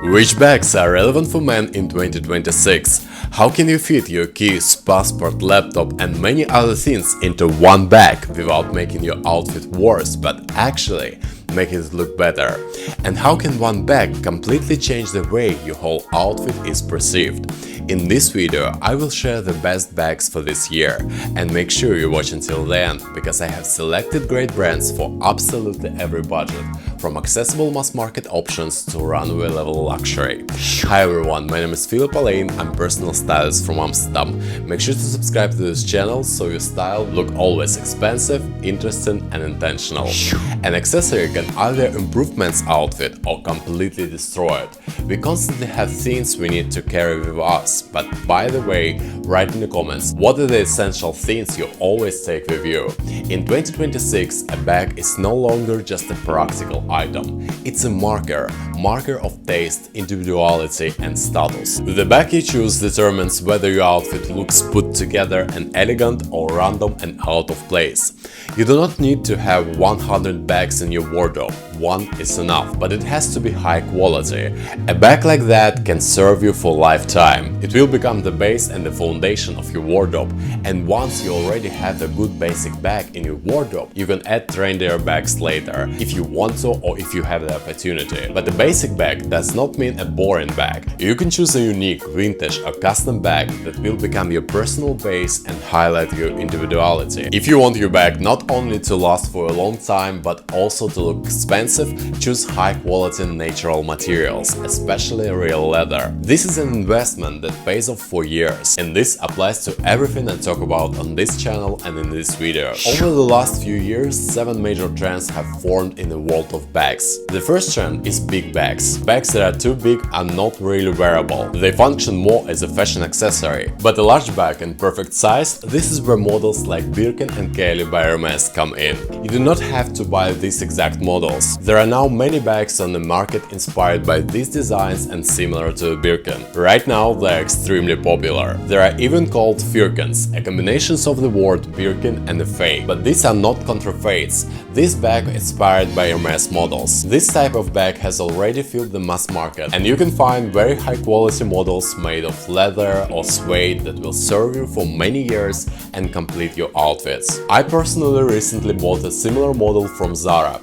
Which bags are relevant for men in 2026? How can you fit your keys, passport, laptop and many other things into one bag without making your outfit worse, but actually making it look better? And how can one bag completely change the way your whole outfit is perceived? In this video, I will share the best bags for this year, and make sure you watch until the end, because I have selected great brands for absolutely every budget, from accessible mass market options to runway level luxury. Hi everyone, my name is Oleyné, I'm personal stylist from Amsterdam. Make sure to subscribe to this channel so your style look always expensive, interesting and intentional. An accessory can either improve men's outfit or completely destroy it. We constantly have things we need to carry with us, but by the way, write in the comments what are the essential things you always take with you. In 2026, a bag is no longer just a practical item. It's a marker of taste, individuality and status. The bag you choose determines whether your outfit looks put together and elegant or random and out of place. You do not need to have 100 bags in your wardrobe. One is enough, but it has to be high quality. A bag like that can serve you for lifetime. It will become the base and the foundation of your wardrobe, and once you already have a good basic bag in your wardrobe, you can add trendier bags later, if you want to or if you have the opportunity. But a basic bag does not mean a boring bag. You can choose a unique, vintage or custom bag that will become your personal base and highlight your individuality. If you want your bag not only to last for a long time but also to look expensive, choose high-quality natural materials, especially real leather. This is an investment that pays off for years, and this applies to everything I talk about on this channel and in this video. Over the last few years, 7 major trends have formed in the world of bags. The first trend is big bags. Bags that are too big are not really wearable. They function more as a fashion accessory. But a large bag in perfect size, this is where models like Birkin and Kelly by Hermès come in. You do not have to buy these exact models. There are now many bags on the market inspired by these designs and similar to Birkin. Right now they are extremely popular. They are even called Firkins, a combination of the word Birkin and a fake. But these are not counterfeits. This bag is inspired by Hermès models. This type of bag has already filled the mass market, and you can find very high quality models made of leather or suede that will serve you for many years and complete your outfits. I personally recently bought a similar model from Zara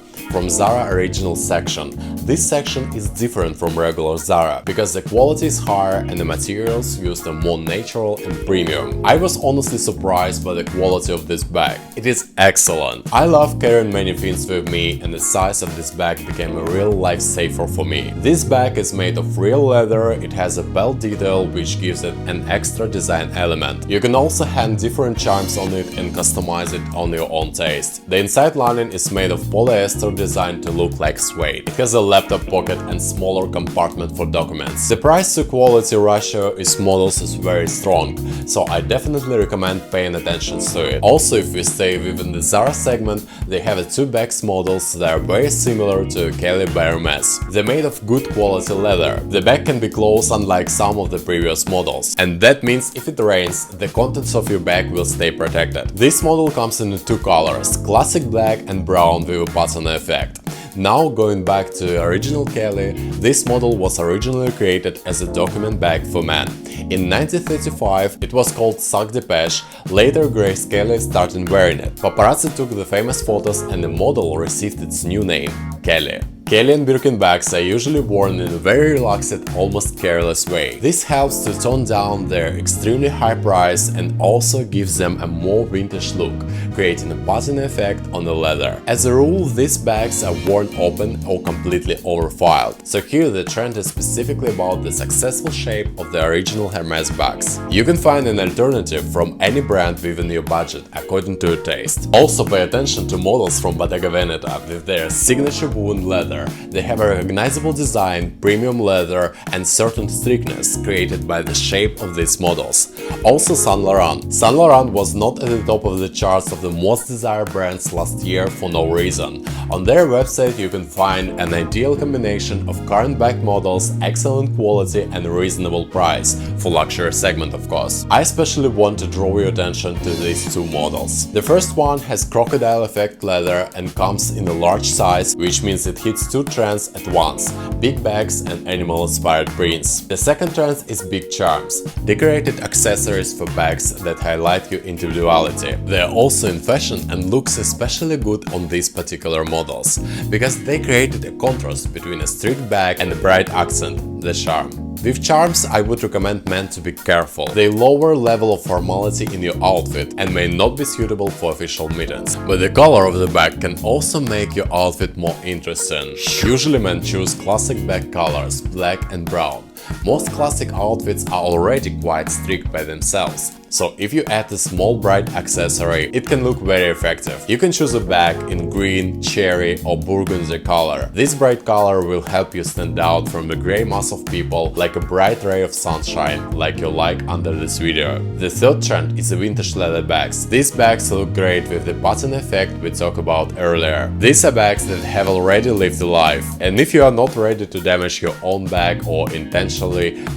original section. This section is different from regular Zara because the quality is higher and the materials used are more natural and premium. I was honestly surprised by the quality of this bag. It is excellent. I love carrying many things with me, and the size of this bag became a real lifesaver for me. This bag is made of real leather, it has a belt detail which gives it an extra design element. You can also hang different charms on it and customize it on your own taste. The inside lining is made of polyester designed to look like suede. It has a laptop pocket and smaller compartment for documents. The price to quality ratio is models is very strong, so I definitely recommend paying attention to it. Also, if we stay within the Zara segment, they have 2 bags models that are very similar to Kelly by Hermès. They're made of good quality leather. The bag can be closed unlike some of the previous models, and that means if it rains, the contents of your bag will stay protected. This model comes in 2 colors, classic black and brown with a patina effect. Now, going back to original Kelly, this model was originally created as a document bag for men. In 1935 it was called Sac de Pêche, later Grace Kelly started wearing it. Paparazzi took the famous photos and the model received its new name, Kelly. Kelly and Birkin bags are usually worn in a very relaxed, almost careless way. This helps to tone down their extremely high price and also gives them a more vintage look, creating a patina effect on the leather. As a rule, these bags are worn open or completely overfilled, so here the trend is specifically about the successful shape of the original Hermès bags. You can find an alternative from any brand within your budget according to your taste. Also pay attention to models from Bottega Veneta with their signature woven leather. They have a recognizable design, premium leather and certain strictness created by the shape of these models. Also Saint Laurent. Saint Laurent was not at the top of the charts of the most desired brands last year for no reason. On their website you can find an ideal combination of current bag models, excellent quality and reasonable price, for luxury segment of course. I especially want to draw your attention to these 2 models. The first one has crocodile effect leather and comes in a large size, which means it hits mix two trends at once: big bags and animal-inspired prints. The second trend is big charms, decorated accessories for bags that highlight your individuality. They are also in fashion and looks especially good on these particular models, because they created a contrast between a strict bag and a bright accent, the charm. With charms, I would recommend men to be careful. They lower level of formality in your outfit and may not be suitable for official meetings. But the color of the bag can also make your outfit more interesting. Usually men choose classic bag colors, black and brown. Most classic outfits are already quite strict by themselves, so if you add a small bright accessory, it can look very effective. You can choose a bag in green, cherry or burgundy color. This bright color will help you stand out from the grey mass of people like a bright ray of sunshine, like you like under this video. The third trend is the vintage leather bags. These bags look great with the Patina effect we talked about earlier. These are bags that have already lived a life, and if you are not ready to damage your own bag or intentionally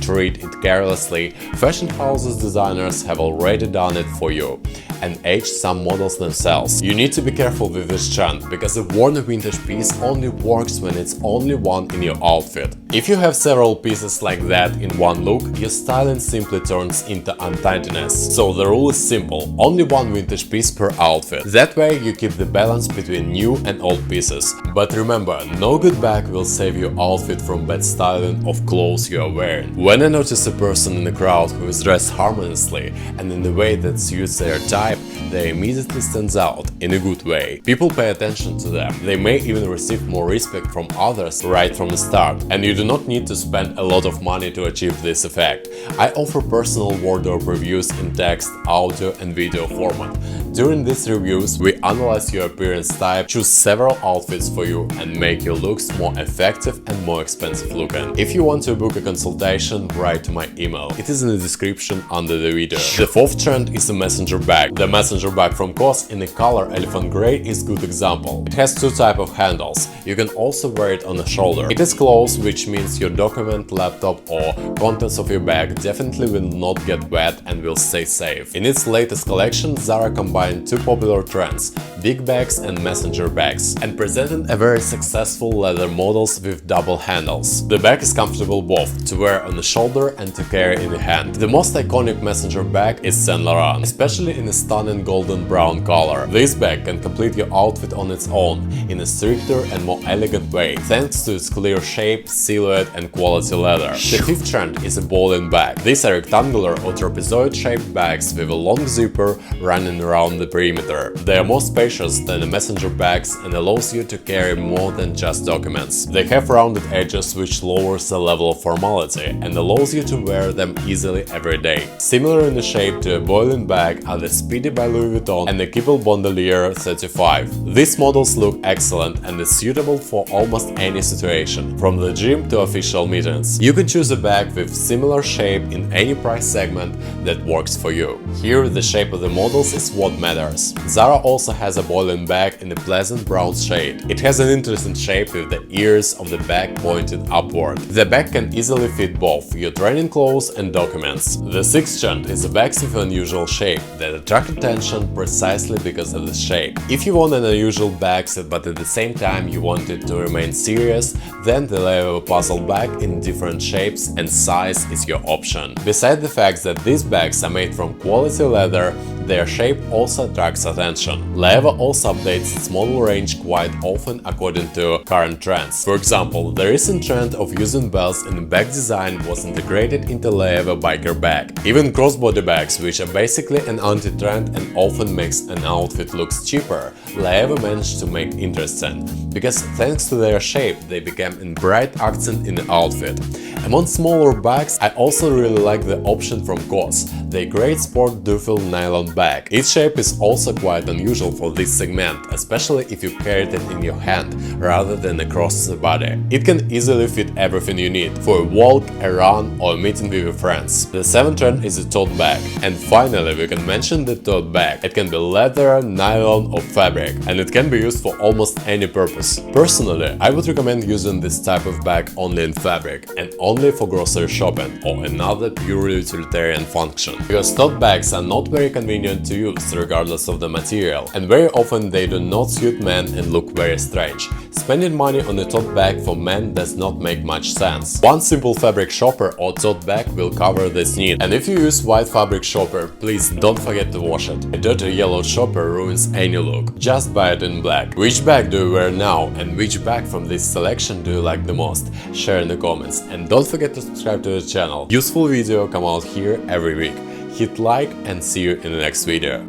treat it carelessly, fashion houses designers have already done it for you and aged some models themselves. You need to be careful with this trend, because a worn vintage piece only works when it's only one in your outfit. If you have several pieces like that in one look, your styling simply turns into untidiness. So the rule is simple: only one vintage piece per outfit. That way you keep the balance between new and old pieces. But remember, no good bag will save your outfit from bad styling of clothes you are wearing. When I notice a person in the crowd who is dressed harmoniously and in a way that suits their type, they immediately stands out in a good way. People pay attention to them. They may even receive more respect from others right from the start, and you do not need to spend a lot of money to achieve this effect. I offer personal wardrobe reviews in text, audio and video format. During these reviews, we analyze your appearance type, choose several outfits for you and make your looks more effective and more expensive looking. If you want to book a consultation, write to my email. It is in the description under the video. The fourth trend is the messenger bag. The messenger bag from COS in the color elephant grey is a good example. It has two types of handles. You can also wear it on the shoulder. It is closed, which means your document, laptop or contents of your bag definitely will not get wet and will stay safe. In its latest collection, Zara combined two popular trends, big bags and messenger bags, and presented a very successful leather models with double handles. The bag is comfortable both to wear on the shoulder and to carry in the hand. The most iconic messenger bag is Saint Laurent, especially in a stunning golden brown color. This bag can complete your outfit on its own in a stricter and more elegant way, thanks to its clear shape, silhouette and quality leather. The fifth trend is a bowling bag. These are rectangular or trapezoid-shaped bags with a long zipper running around the perimeter. They are more spacious than the messenger bags and allows you to carry more than just documents. They have rounded edges, which lowers the level of formality and allows you to wear them easily every day. Similar in the shape to a bowling bag are the Speedy by Louis Vuitton and the Kibble Bandolier 35. These models look excellent and is suitable for almost any situation, from the gym to official meetings. You can choose a bag with similar shape in any price segment that works for you. Here, the shape of the models is what matters. Zara also has a bowling bag in a pleasant brown shade. It has an interesting shape with the ears of the bag pointed upward. The bag can easily fit both your training clothes and documents. The sixth trend is a bag with an unusual shape that attract attention precisely because of the shape. If you want an unusual bag set but at the same time you want it to remain serious, then the Loewe puzzle bag in different shapes and size is your option. Besides the fact that these bags are made from quality leather, their shape also attracts attention. Loewe also updates its model range quite often according to current trends. For example, the recent trend of using bells in the bag design was integrated into Loewe biker bag. Even crossbody bags, which are basically an anti-trend and often makes an outfit looks cheaper, Loewe managed to make interesting, because thanks to their shape they became a bright accent in the outfit. Among smaller bags, I also really like the option from COS, the Great Sport Duffel nylon bag. Its shape is also quite unusual for this segment, especially if you carried it in your hand rather than across the body. It can easily fit everything you need for a walk, a run or a meeting with your friends. The seventh trend is a tote bag. And finally, we can mention the tote bag. It can be leather, nylon or fabric, and it can be used for almost any purpose. Personally, I would recommend using this type of bag only in fabric and only for grocery shopping or another purely utilitarian function. Because tote bags are not very convenient to use regardless of the material, and very often they do not suit men and look very strange. Spending money on a tote bag for men does not make much sense. One simple fabric shopper or tote bag will cover this need. And if you use white fabric shopper, please don't forget to wash it. A dirty yellow shopper ruins any look. Just buy it in black. Which bag do you wear now, and which bag from this selection do you like the most? Share in the comments, and don't forget to subscribe to the channel. Useful video come out here every week. Hit like and see you in the next video.